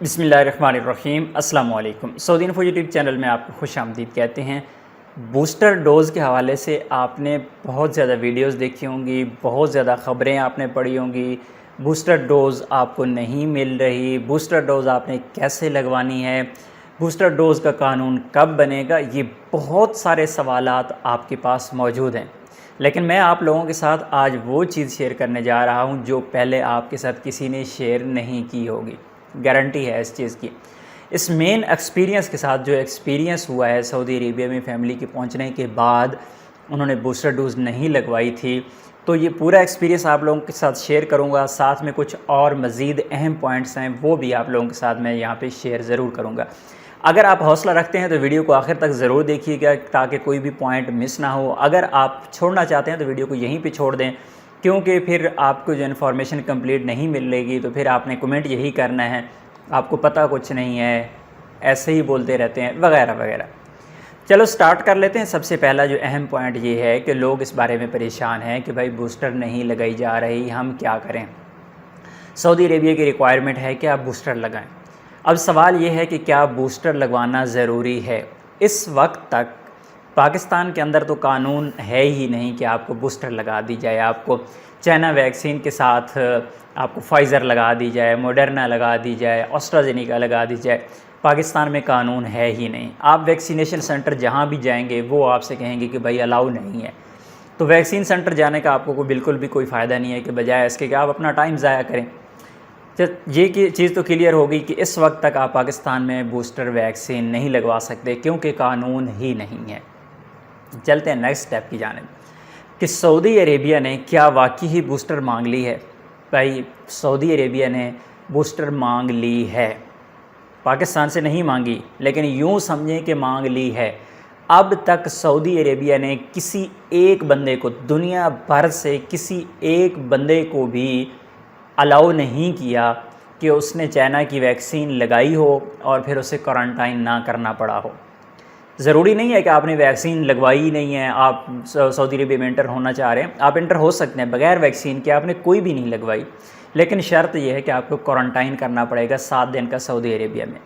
بسم اللہ الرحمن الرحیم۔ السلام علیکم۔ سعودی انفو یوٹیوب چینل میں آپ کو خوش آمدید کہتے ہیں۔ بوسٹر ڈوز کے حوالے سے آپ نے بہت زیادہ ویڈیوز دیکھی ہوں گی، بہت زیادہ خبریں آپ نے پڑھی ہوں گی۔ بوسٹر ڈوز آپ کو نہیں مل رہی، بوسٹر ڈوز آپ نے کیسے لگوانی ہے، بوسٹر ڈوز کا قانون کب بنے گا، یہ بہت سارے سوالات آپ کے پاس موجود ہیں۔ لیکن میں آپ لوگوں کے ساتھ آج وہ چیز شیئر کرنے جا رہا ہوں جو پہلے آپ کے ساتھ کسی نے شیئر نہیں کی ہوگی، گارنٹی ہے اس چیز کی۔ اس مین ایکسپیرینس کے ساتھ جو ایکسپیرینس ہوا ہے سعودی عربیہ میں فیملی کے پہنچنے کے بعد انہوں نے بوسٹر ڈوز نہیں لگوائی تھی، تو یہ پورا ایکسپیرینس آپ لوگوں کے ساتھ شیئر کروں گا۔ ساتھ میں کچھ اور مزید اہم پوائنٹس ہیں وہ بھی آپ لوگوں کے ساتھ میں یہاں پہ شیئر ضرور کروں گا۔ اگر آپ حوصلہ رکھتے ہیں تو ویڈیو کو آخر تک ضرور دیکھیے گا تاکہ کوئی بھی پوائنٹ مس نہ ہو۔ اگر آپ چھوڑنا چاہتے ہیں تو ویڈیو کو یہیں پہ چھوڑ دیں، کیونکہ پھر آپ کو جو انفارمیشن کمپلیٹ نہیں مل رہے گی تو پھر آپ نے کمنٹ یہی کرنا ہے آپ کو پتہ کچھ نہیں ہے، ایسے ہی بولتے رہتے ہیں وغیرہ وغیرہ۔ چلو سٹارٹ کر لیتے ہیں۔ سب سے پہلا جو اہم پوائنٹ یہ ہے کہ لوگ اس بارے میں پریشان ہیں کہ بھائی بوسٹر نہیں لگائی جا رہی، ہم کیا کریں۔ سعودی عربیہ کی ریکوائرمنٹ ہے کہ آپ بوسٹر لگائیں۔ اب سوال یہ ہے کہ کیا بوسٹر لگوانا ضروری ہے؟ اس وقت تک پاکستان کے اندر تو قانون ہے ہی نہیں کہ آپ کو بوسٹر لگا دی جائے، آپ کو چائنا ویکسین کے ساتھ آپ کو فائزر لگا دی جائے، موڈرنا لگا دی جائے، آسٹرازینیکا لگا دی جائے۔ پاکستان میں قانون ہے ہی نہیں۔ آپ ویکسینیشن سینٹر جہاں بھی جائیں گے وہ آپ سے کہیں گے کہ بھائی الاؤ نہیں ہے، تو ویکسین سینٹر جانے کا آپ کو بالکل بھی کوئی فائدہ نہیں ہے کہ بجائے اس کے کہ آپ اپنا ٹائم ضائع کریں۔ یہ چیز تو کلیئر ہوگی کہ اس وقت تک آپ پاکستان میں بوسٹر ویکسین نہیں لگوا سکتے کیونکہ قانون ہی نہیں ہے۔ چلتے ہیں نیکسٹ سٹیپ کی جانب کہ سعودی عربیہ نے کیا واقعی ہی بوسٹر مانگ لی ہے؟ بھائی سعودی عربیہ نے بوسٹر مانگ لی ہے، پاکستان سے نہیں مانگی لیکن یوں سمجھیں کہ مانگ لی ہے۔ اب تک سعودی عربیہ نے کسی ایک بندے کو، دنیا بھر سے کسی ایک بندے کو بھی الاؤ نہیں کیا کہ اس نے چائنا کی ویکسین لگائی ہو اور پھر اسے کوارنٹائن نہ کرنا پڑا ہو۔ ضروری نہیں ہے کہ آپ نے ویکسین لگوائی نہیں ہے، آپ سعودی عربیہ میں انٹر ہونا چاہ رہے ہیں، آپ انٹر ہو سکتے ہیں بغیر ویکسین کے، آپ نے کوئی بھی نہیں لگوائی، لیکن شرط یہ ہے کہ آپ کو کوارنٹائن کرنا پڑے گا 7 دن کا سعودی عربیہ میں۔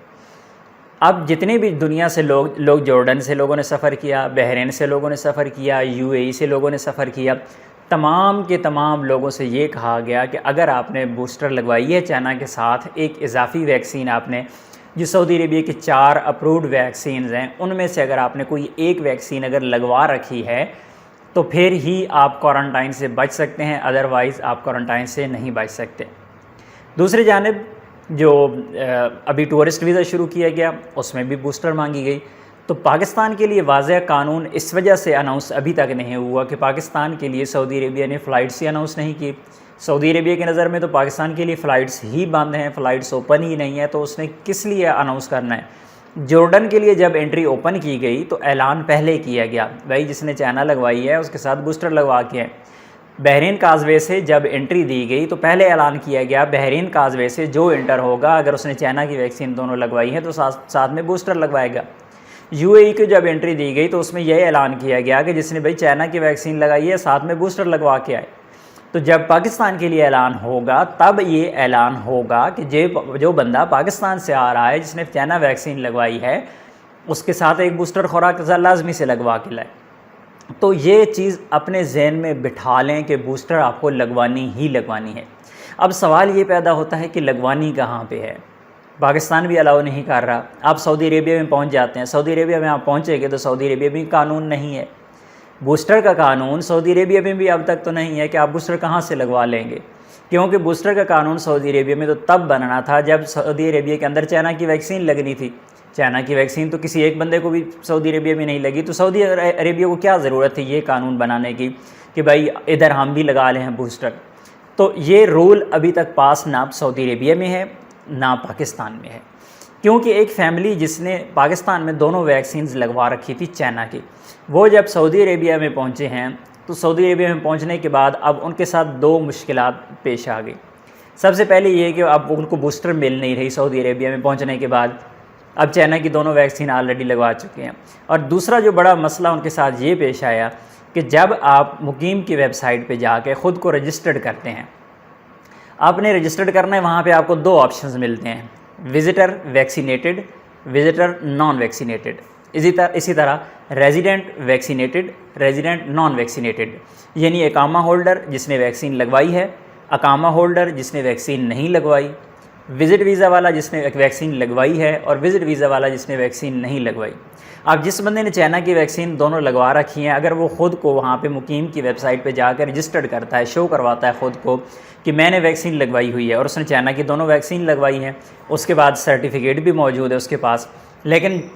اب جتنے بھی دنیا سے لوگ جارڈن سے لوگوں نے سفر کیا، بحرین سے لوگوں نے سفر کیا، UAE سے لوگوں نے سفر کیا، تمام کے تمام لوگوں سے یہ کہا گیا کہ اگر آپ نے بوسٹر لگوائی ہے چائنا کے ساتھ ایک اضافی ویکسین، آپ نے جو سعودی عربیہ کی 4 اپروڈ ویکسینز ہیں ان میں سے اگر آپ نے کوئی ایک ویکسین اگر لگوا رکھی ہے تو پھر ہی آپ کوارنٹائن سے بچ سکتے ہیں، ادروائز آپ کوارنٹائن سے نہیں بچ سکتے۔ دوسری جانب جو ابھی ٹورسٹ ویزا شروع کیا گیا اس میں بھی بوسٹر مانگی گئی، تو پاکستان کے لیے واضح قانون اس وجہ سے اناؤنس ابھی تک نہیں ہوا کہ پاکستان کے لیے سعودی عربیہ نے فلائٹس ہی اناؤنس نہیں کی۔ سعودی عربیہ کی نظر میں تو پاکستان کے لیے فلائٹس ہی بند ہیں، فلائٹس اوپن ہی نہیں ہے، تو اس نے کس لیے اناؤنس کرنا ہے؟ جارڈن کے لیے جب انٹری اوپن کی گئی تو اعلان پہلے کیا گیا، بھائی جس نے چائنا لگوائی ہے اس کے ساتھ بوسٹر لگوا کے ہیں۔ بحرین کازوے سے جب انٹری دی گئی تو پہلے اعلان کیا گیا بحرین کازوے سے جو انٹر ہوگا اگر اس نے چائنا کی ویکسین دونوں لگوائی ہے تو ساتھ میں بوسٹر لگوائے گا۔ UAE کو جب انٹری دی گئی تو اس میں یہ اعلان کیا گیا کہ جس نے بھائی چائنا کی ویکسین لگائی ہے ساتھ میں بوسٹر لگوا کے آئے۔ تو جب پاکستان کے لیے اعلان ہوگا تب یہ اعلان ہوگا کہ جو بندہ پاکستان سے آ رہا ہے جس نے چائنا ویکسین لگوائی ہے اس کے ساتھ ایک بوسٹر خوراک لازمی سے لگوا کے لائے۔ تو یہ چیز اپنے ذہن میں بٹھا لیں کہ بوسٹر آپ کو لگوانی ہی لگوانی ہے۔ اب سوال یہ پیدا ہوتا ہے کہ لگوانی کہاں پہ ہے؟ پاکستان بھی الاؤ نہیں کر رہا، آپ سعودی عربیہ میں پہنچ جاتے ہیں، سعودی عربیہ میں آپ پہنچے گے تو سعودی عربیہ میں قانون نہیں ہے، بوسٹر کا قانون سعودی عربیہ میں بھی اب تک تو نہیں ہے کہ آپ بوسٹر کہاں سے لگوا لیں گے، کیونکہ بوسٹر کا قانون سعودی عربیہ میں تو تب بننا تھا جب سعودی عربیہ کے اندر چائنا کی ویکسین لگنی تھی۔ چائنا کی ویکسین تو کسی ایک بندے کو بھی سعودی عربیہ میں نہیں لگی، تو سعودی عربیہ کو کیا ضرورت تھی یہ قانون بنانے کی کہ بھائی ادھر ہم بھی لگا لیں بوسٹر؟ تو یہ رول ابھی تک پاس نہ سعودی عربیہ میں ہے نہ پاکستان میں ہے، کیونکہ ایک فیملی جس نے پاکستان میں دونوں ویکسینز لگوا رکھی تھی چائنا کی، وہ جب سعودی عربیہ میں پہنچے ہیں تو سعودی عربیہ میں پہنچنے کے بعد اب ان کے ساتھ 2 مشکلات پیش آ گئی۔ سب سے پہلے یہ کہ اب ان کو بوسٹر مل نہیں رہی سعودی عربیہ میں پہنچنے کے بعد، اب چائنا کی دونوں ویکسین آلریڈی لگوا چکے ہیں۔ اور دوسرا جو بڑا مسئلہ ان کے ساتھ یہ پیش آیا کہ جب آپ مقیم کی ویب سائٹ پہ جا کے خود کو رجسٹرڈ کرتے ہیں، آپ نے رجسٹرڈ کرنا ہے، وہاں پہ آپ کو 2 آپشنز ملتے ہیں، visitor vaccinated, visitor non vaccinated. इसी तरह resident vaccinated, resident non vaccinated, यानी इकामा होल्डर जिसने वैक्सीन लगवाई है, अकामा होल्डर जिसने वैक्सीन नहीं लगवाई, विज़िट वीज़ा वाला जिसने वैक्सीन लगवाई है और विज़िट वीज़ा वाला जिसने वैक्सीन नहीं लगवाई। अब जिस बंदे ने चाइना की वैक्सीन दोनों लगवा रखी हैं, अगर वो ख़ुद को वहाँ पे मुकीम की वेबसाइट पे जाकर रजिस्टर्ड करता है, शो करवाता है ख़ुद को कि मैंने वैक्सीन लगवाई हुई है और उसने चाइना की दोनों वैक्सीन लगवाई हैं, उसके बाद सर्टिफिकेट भी मौजूद है उसके पास, लेकिन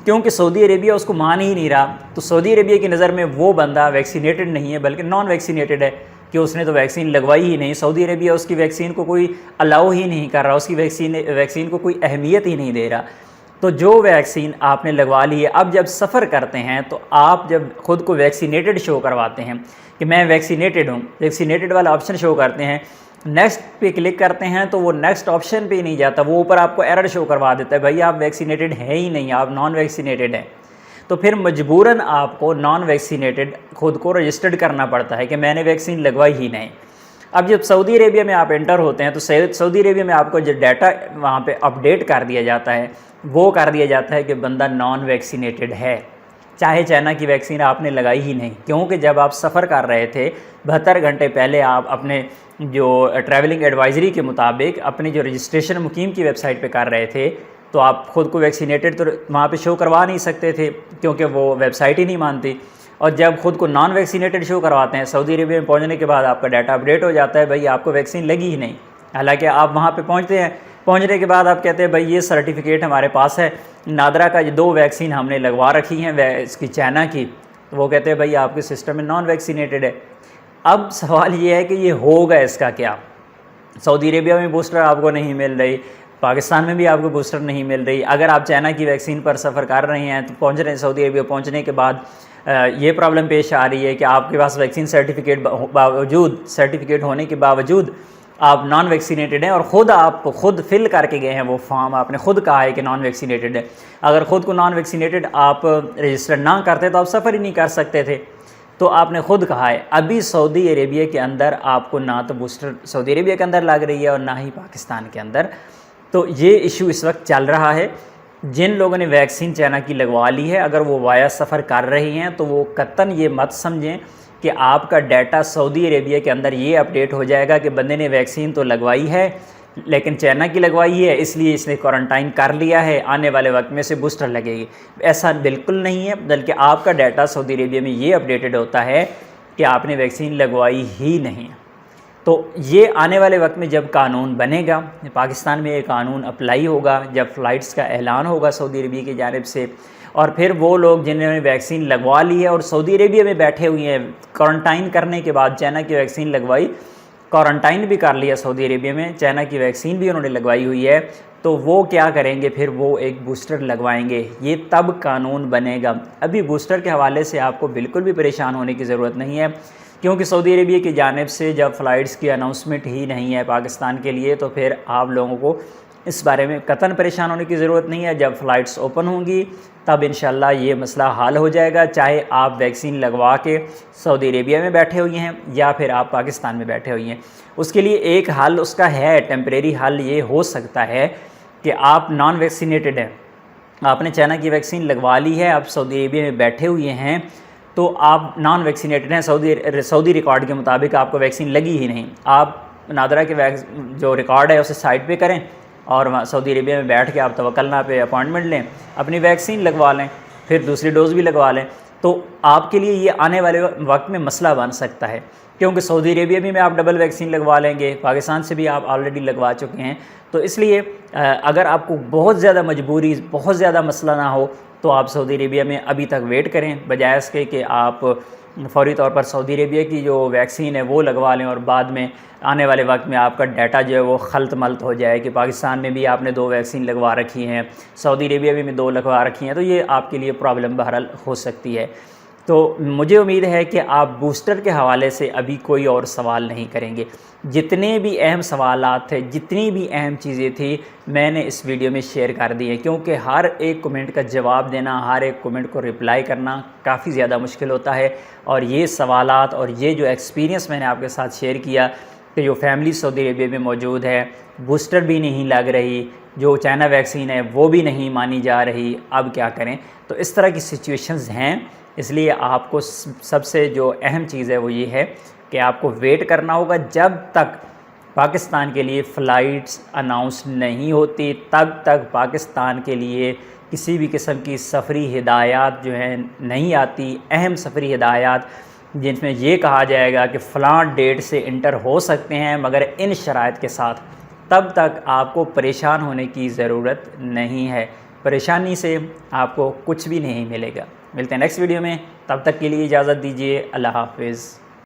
क्योंकि सऊदी अरेबिया उसको मान ही नहीं रहा, तो सऊदी अरेबिया की नज़र में वो बंदा वैक्सीनेटेड नहीं है बल्कि नॉन वैक्सीनेटेड है कि उसने तो वैक्सीन लगवाई ही नहीं। सऊदी अरेबिया उसकी वैक्सीन को कोई अलाउ ही नहीं कर रहा, उसकी वैक्सीन को कोई अहमियत ही नहीं दे रहा। तो जो वैक्सीन आपने लगवा ली है, अब जब सफ़र करते हैं तो आप जब ख़ुद को वैक्सीनेटेड शो करवाते हैं कि मैं वैक्सीनेटेड हूँ, वैक्सीनेटेड वाला ऑप्शन शो करते हैं, नेक्स्ट पे क्लिक करते हैं तो वो नेक्स्ट ऑप्शन पे ही नहीं जाता, वो ऊपर आपको एरर शो करवा देता है, भाई आप वैक्सीनेटेड हैं ही नहीं, आप नॉन वैक्सीनेटेड हैं। तो फिर मजबूरन आपको नॉन वैक्सीनेटेड ख़ुद को रजिस्टर्ड करना पड़ता है कि मैंने वैक्सीन लगवाई ही नहीं। अब जब सऊदी अरेबिया में आप एंटर होते हैं तो सऊदी अरेबिया में आपको जो डाटा वहाँ पे अपडेट कर दिया जाता है, वो कर दिया जाता है कि बंदा नॉन वैक्सीनेटेड है, चाहे चाइना की वैक्सीन आपने लगाई ही नहीं। क्योंकि जब आप सफ़र कर रहे थे 72 घंटे पहले आप अपने जो ट्रैवलिंग एडवाइज़री के मुताबिक अपनी जो रजिस्ट्रेशन मुकीम की वेबसाइट पे कर रहे थे, तो आप ख़ुद को वैक्सीनेटेड तो वहाँ पे शो करवा नहीं सकते थे क्योंकि वो वेबसाइट ही नहीं मानती। और जब ख़ुद को नॉन वैक्सीनेटेड शो करवाते हैं, सऊदी अरेबिया में पहुँचने के बाद आपका डाटा अपडेट हो जाता है, भाई आपको वैक्सीन लगी ही नहीं। हालांकि आप वहाँ पे पहुँचते हैं, पहुँचने के बाद आप कहते हैं भाई ये सर्टिफिकेट हमारे पास है, नादरा का 2 वैक्सीन हमने लगवा रखी हैं इसकी चाइना की, तो वो कहते हैं भाई आपके सिस्टम में नॉन वैक्सीनेटेड है। अब सवाल ये है कि ये होगा इसका क्या? सऊदी अरेबिया में बूस्टर आपको नहीं मिल रही, पाकिस्तान में भी आपको बूस्टर नहीं मिल रही। अगर आप चाइना की वैक्सीन पर सफ़र कर रहे हैं तो पहुँच रहे हैं सऊदी अरेबिया, पहुँचने के बाद ये प्रॉब्लम पेश आ रही है कि आपके पास वैक्सीन सर्टिफिकेट होने के बावजूद आप नॉन वैक्सीनेटेड हैं और ख़ुद फिल करके गए हैं वो फॉर्म, आपने ख़ुद कहा है कि नॉन वैक्सीनेटेड है। अगर ख़ुद को नॉन वैक्सीनेटेड आप रजिस्टर ना करते तो आप सफ़र ही नहीं कर सकते थे, तो आपने ख़ुद कहा है। अभी सऊदी अरेबिया के अंदर आपको ना तो बूस्टर सऊदी अरेबिया के अंदर लग रही है और ना ही पाकिस्तान के अंदर, तो ये इशू इस वक्त चल रहा है। जिन लोगों ने वैक्सीन चाइना की लगवा ली है, अगर वो वाया सफ़र कर रहे हैं तो वो कतन ये मत समझें कि आपका डाटा सऊदी अरेबिया के अंदर ये अपडेट हो जाएगा कि बंदे ने वैक्सीन तो लगवाई है लेकिन चाइना की लगवाई है इसलिए इसने क्वारंटाइन कर लिया है, आने वाले वक्त में से बूस्टर लगेगी। ऐसा बिल्कुल नहीं है, बल्कि आपका डाटा सऊदी अरेबिया में ये अपडेटेड होता है कि आपने वैक्सीन लगवाई ही नहीं। तो ये आने वाले वक्त में जब कानून बनेगा, पाकिस्तान में ये कानून अप्लाई होगा, जब फ़्लाइट्स का ऐलान होगा सऊदी अरेबिया की जानिब से, और फिर वो लोग जिन्होंने वैक्सीन लगवा ली है और सऊदी अरेबिया में बैठे हुए हैं, क्वारंटाइन करने के बाद चाइना की वैक्सीन लगवाई, क्वारंटाइन भी कर लिया सऊदी अरेबिया में, चाइना की वैक्सीन भी उन्होंने लगवाई हुई है, तो वो क्या करेंगे, फिर वो एक बूस्टर लगवाएंगे। ये तब कानून बनेगा। अभी बूस्टर के हवाले से आपको बिल्कुल भी परेशान होने की ज़रूरत नहीं है, क्योंकि सऊदी अरेबिया की जानिब से जब फ़्लाइट्स की अनाउंसमेंट ही नहीं है पाकिस्तान के लिए, तो फिर आप लोगों को इस बारे में कतन परेशान होने की ज़रूरत नहीं है। जब फ़्लाइट्स ओपन होंगी तब इंशाल्लाह ये मसला हल हो जाएगा, चाहे आप वैक्सीन लगवा के सऊदी अरेबिया में बैठे हुए हैं या फिर आप पाकिस्तान में बैठे हुए हैं। उसके लिए एक हल उसका है, टेम्परेरी हल ये हो सकता है कि आप नॉन वैक्सीनेटेड हैं, आपने चाइना की वैक्सीन लगवा ली है, आप सऊदी अरेबिया में बैठे हुए हैं, तो आप नॉन वैक्सीनेटेड हैं, सऊदी रिकॉर्ड के मुताबिक आपको वैक्सीन लगी ही नहीं। आप नादरा के जो रिकॉर्ड है उसे साइड पे करें और वहाँ सऊदी अरेबिया में बैठ के आप तवक्कलना पे अपॉइंटमेंट लें, अपनी वैक्सीन लगवा लें, फिर दूसरी डोज़ भी लगवा लें, तो आपके लिए ये आने वाले वक्त में मसला बन सकता है। क्योंकि सऊदी अरेबिया में आप डबल वैक्सीन लगवा लेंगे, पाकिस्तान से भी आप ऑलरेडी लगवा चुके हैं, तो इसलिए अगर आपको बहुत ज़्यादा मजबूरी, बहुत ज़्यादा मसला ना हो तो आप सऊदी अरेबिया में अभी तक वेट करें, बजाय इसके कि आप फ़ौरी तौर पर सऊदी अरेबिया की जो वैक्सीन है वो लगवा लें और बाद में आने वाले वक्त में आपका डाटा जो है वो खलत मलत हो जाए कि पाकिस्तान में भी आपने 2 वैक्सीन लगवा रखी हैं, सऊदी अरेबिया में भी 2 लगवा रखी हैं, तो ये आपके लिए प्रॉब्लम बहरहाल हो सकती है। तो मुझे उम्मीद है कि आप बूस्टर के हवाले से अभी कोई और सवाल नहीं करेंगे। जितने भी अहम सवालात थे, जितनी भी अहम चीज़ें थी, मैंने इस वीडियो में शेयर कर दी हैं, क्योंकि हर एक कमेंट का जवाब देना, हर एक कमेंट को रिप्लाई करना काफ़ी ज़्यादा मुश्किल होता है। और ये सवालात और ये जो एक्सपीरियंस मैंने आपके साथ शेयर किया कि जो फैमिली सऊदी अरेबिया में मौजूद है, बूस्टर भी नहीं लग रही, جو چائنا ویکسین ہے وہ بھی نہیں مانی جا رہی، اب کیا کریں؟ تو اس طرح کی سچویشنز ہیں، اس لیے آپ کو سب سے جو اہم چیز ہے وہ یہ ہے کہ آپ کو ویٹ کرنا ہوگا جب تک پاکستان کے لیے فلائٹس اناؤنس نہیں ہوتی، تب تک پاکستان کے لیے کسی بھی قسم کی سفری ہدایات جو ہیں نہیں آتی، اہم سفری ہدایات جن میں یہ کہا جائے گا کہ فلاں ڈیٹ سے انٹر ہو سکتے ہیں مگر ان شرائط کے ساتھ، تب تک آپ کو پریشان ہونے کی ضرورت نہیں ہے۔ پریشانی سے آپ کو کچھ بھی نہیں ملے گا۔ ملتے ہیں نیکسٹ ویڈیو میں، تب تک کے لیے اجازت دیجیے، اللہ حافظ۔